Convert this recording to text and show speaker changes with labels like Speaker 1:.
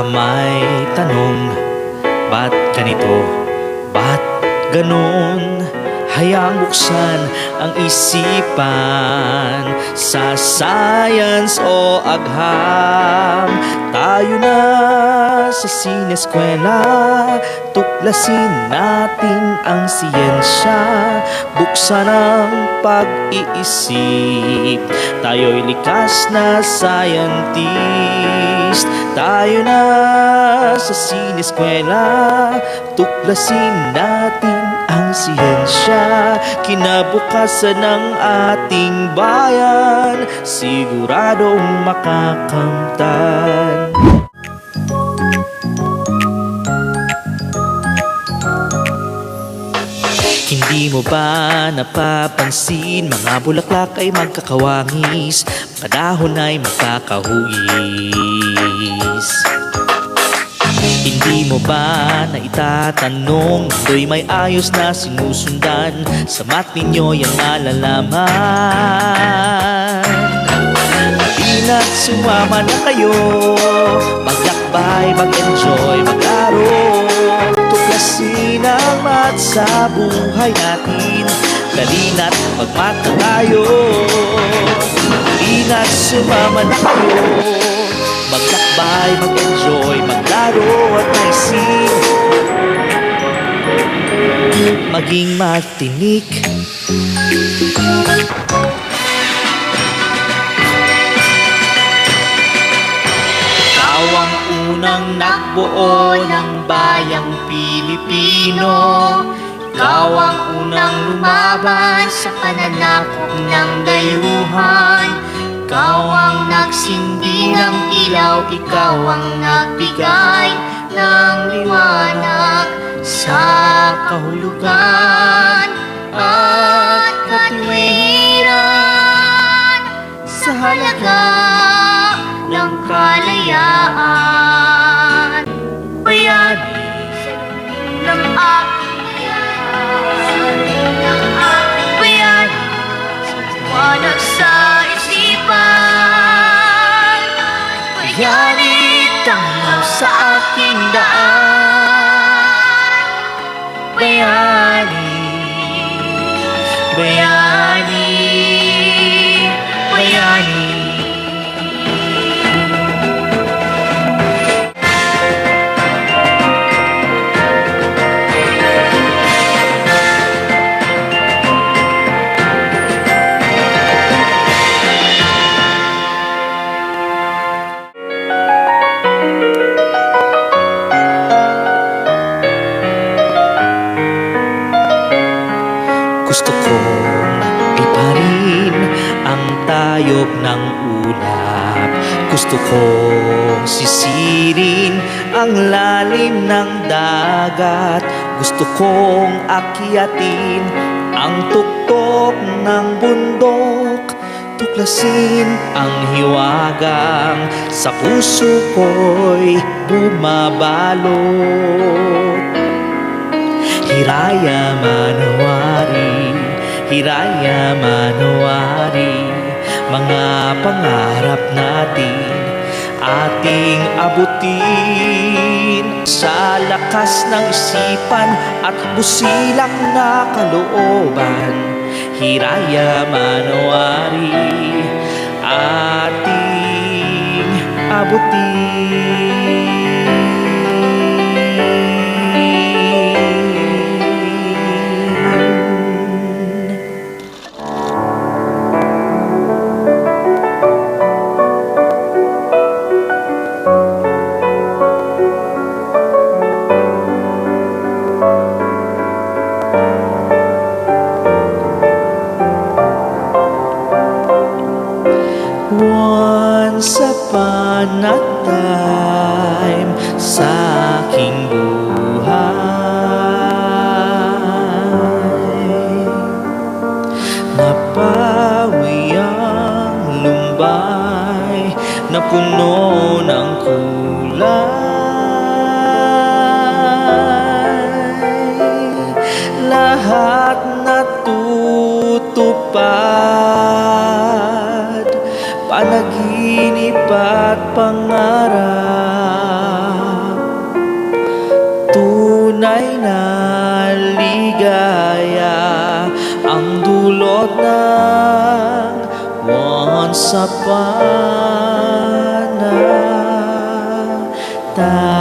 Speaker 1: may tanong, ba't ganito? Ba't ganon? Hayang buksan ang isipan sa science o agham. Tayo na sa sineskwela, tuklasin natin ang siyensya. Buksan ang pag-iisip, tayo'y likas na scientist. Tayo na sa sineskwela, tuklasin natin ang siyensya. Kinabukasan ng ating bayan, siguradong makakamtan. Hindi mo ba napapansin, mga bulaklak ay magkakawangis, mga dahon ay magkakahugis? Hindi mo ba naitatanong, mundo'y may ayos na sinusundan, sa mat ninyo yan malalaman. Ina't sumama na kayo, maglakbay, mag-enjoy, maglaro, tuklasin ang mat sa buhay natin, dalina't magmat na tayo. Ina't sumama na kayo, maglakbay, mag-enjoy, maglaro at maisip, maging matinik. Ikaw ang unang nagbuo ng bayang Pilipino, ikaw ang unang lumaban sa pananakop ng dayuhan. Ikaw ang nagsindi ng ilaw, ikaw ang nagbigay ng liwanag sa kahulugan at katuwiran, sa halaga ng kalayaan. Bayani ng aking bayani, wanag sa bayani, tanaw sa aking daan. Bayani, bayani, bayani. Gusto kong iparin ang tayog ng ulap, gusto kong sisirin ang lalim ng dagat, gusto kong akyatin ang tuktok ng bundok, tuklasin ang hiwagang sa puso ko'y bumabalot. Hiraya Manowari, Hiraya Manowari, mga pangarap natin ating abutin sa lakas ng isipan at busilak na kalooban. Hiraya Manowari, ating abutin. Once upon a time sa aking buhay, napawi ang lumbay na puno ng kulay. Lahat natutupad, panaginip at pangarap. dulot ng once upon a time.